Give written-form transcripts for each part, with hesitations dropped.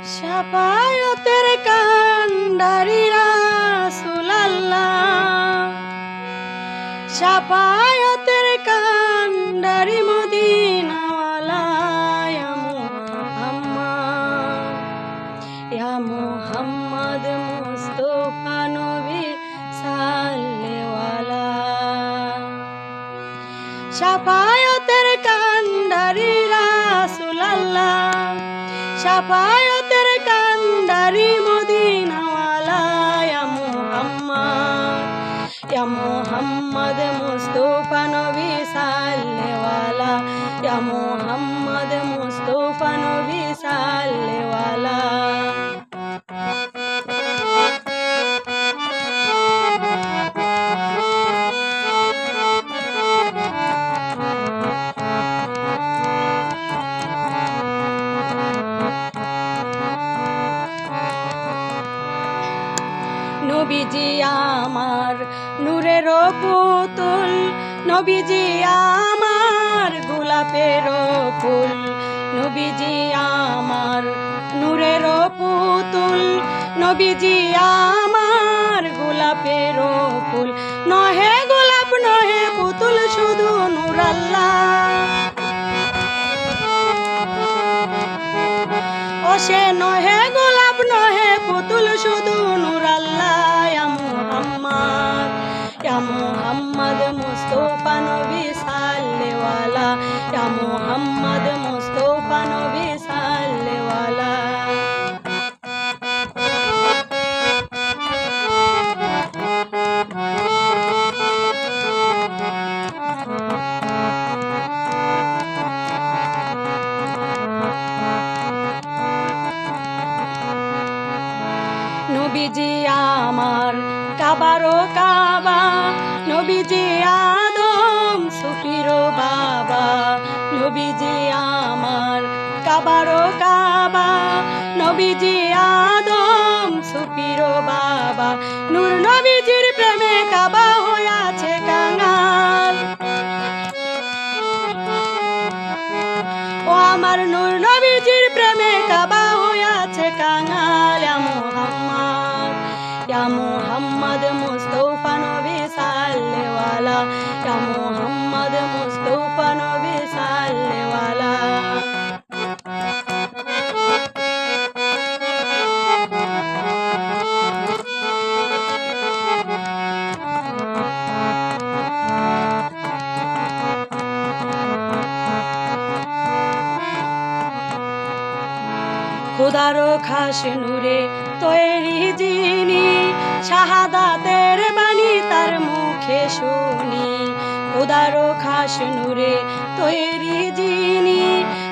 শাফায়াতের কান্ডারি রাসূলুল্লাহ, শাফায়াতের কান্ডারি মদিনাওয়ালা, ইয়া মুহাম্মদ, ইয়া মুহাম্মদ মুস্তাফা নবী সাল্লেওয়ালা। শাফায়াতের কান্ডারি রাসূলুল্লাহ, শাফায়াতের কান্ডারি মদিনাওয়ালা, ইয়া মুহাম্মদ, ইয়া মুহাম্মদ মুস্তাফা নবী সাল্লেওয়ালা, ইয়া মুহাম্মদ মুস্তাফা নবী সাল্লেওয়ালা। নবীজি আমার নূরের পুতুল, নবীজি আমার গোলাপের ফুল, নবীজি আমার নূরের পুতুল, নবীজি আমার গোলাপের ফুল, নহে গোলাপ নহে পুতুল শুধু নূর আল্লাহ, ও সে নহে গোলাপ নহে পুতুল শুধু নূর আল্লাহ, ইয়া মুহাম্মদ, ইয়া মুহাম্মদ মুস্তাফা নবী সাল্লেওয়ালা, ইয়া মুহাম্মদ মুস্তাফা নবী সাল্লেওয়ালা। নবীজি আমার কাবারো কাবা, নবীজি আদম সুফিরো বাবা, নবীজি আমার কাবারো কাবা, নবীজি আদম সুফিরো বাবা, নূর নবীজির প্রেমে কাবা হইয়াছে কাঙাল, ও আমার নূর নবীজির প্রেমে কাবা হইয়াছে কাঙাল, ইয়া মুহাম্মদ, ইয়া মুহাম্মদ মুস্তাফা নবী সাল্লেওয়ালা, ইয়া মুহাম্মদ মুস্তাফা নবী সাল্লেওয়ালা। খুদারো খাস নূরে তৈরি যিনি, শাহাদাতের বাণী তার মুখে শুনি, খুদারো খাস নূরে তৈরি যিনি,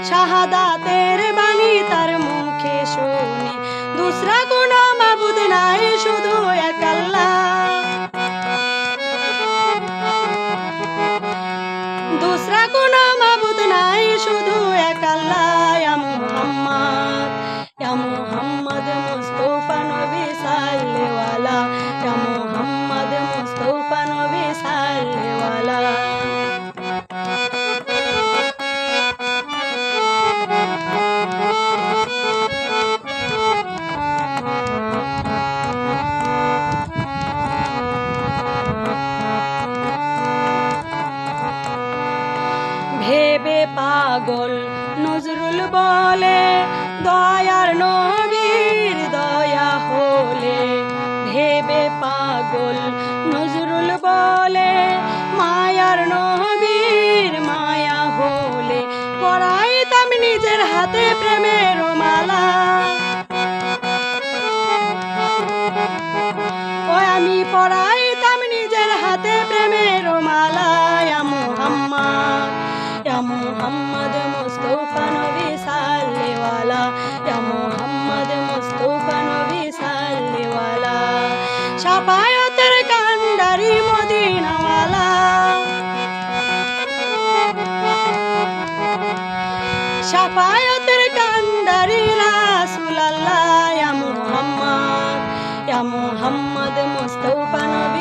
শাহাদাতের বাণী তার মুখে শুনি, দুসরা কোনো মাবুদ নাই শুধু এক আল্লাহ, দুসরা কোনো মাবুদ নাই শুধু এক আল্লাহ, ইয়া মুহাম্মদ, ইয়া মুহাম্মদ মুস্তাফা নবী সাল্লেওয়ালা, ইয়া মুহাম্মদ মুস্তাফা নবী সাল্লেওয়ালা। ভেবে পাগল নজরুল বলে, দয়ার নবীর দয়া হলে, ভেবে পাগল নজরুল বলে, মায়ার নবীর মায়া হলে, পরাইতাম নিজের হাতে প্রেমের মালা, ও আমি পরাইতাম নিজের হাতে প্রেমের মালা, ইয়া মুহাম্মদ, ইয়া মুহাম্মদ মুস্তাফা নবী সাল্লেওয়ালা, ইয়া মুহাম্মদ মুস্তাফা নবী সাল্লেওয়ালা। শাফায়াতের কান্ডারি মদিনাওয়ালা, শাফায়াতের কান্ডারি রাসূলুল্লাহ, ইয়া মুহাম্মদ, ইয়া মুহাম্মদ মুস্তাফা নবী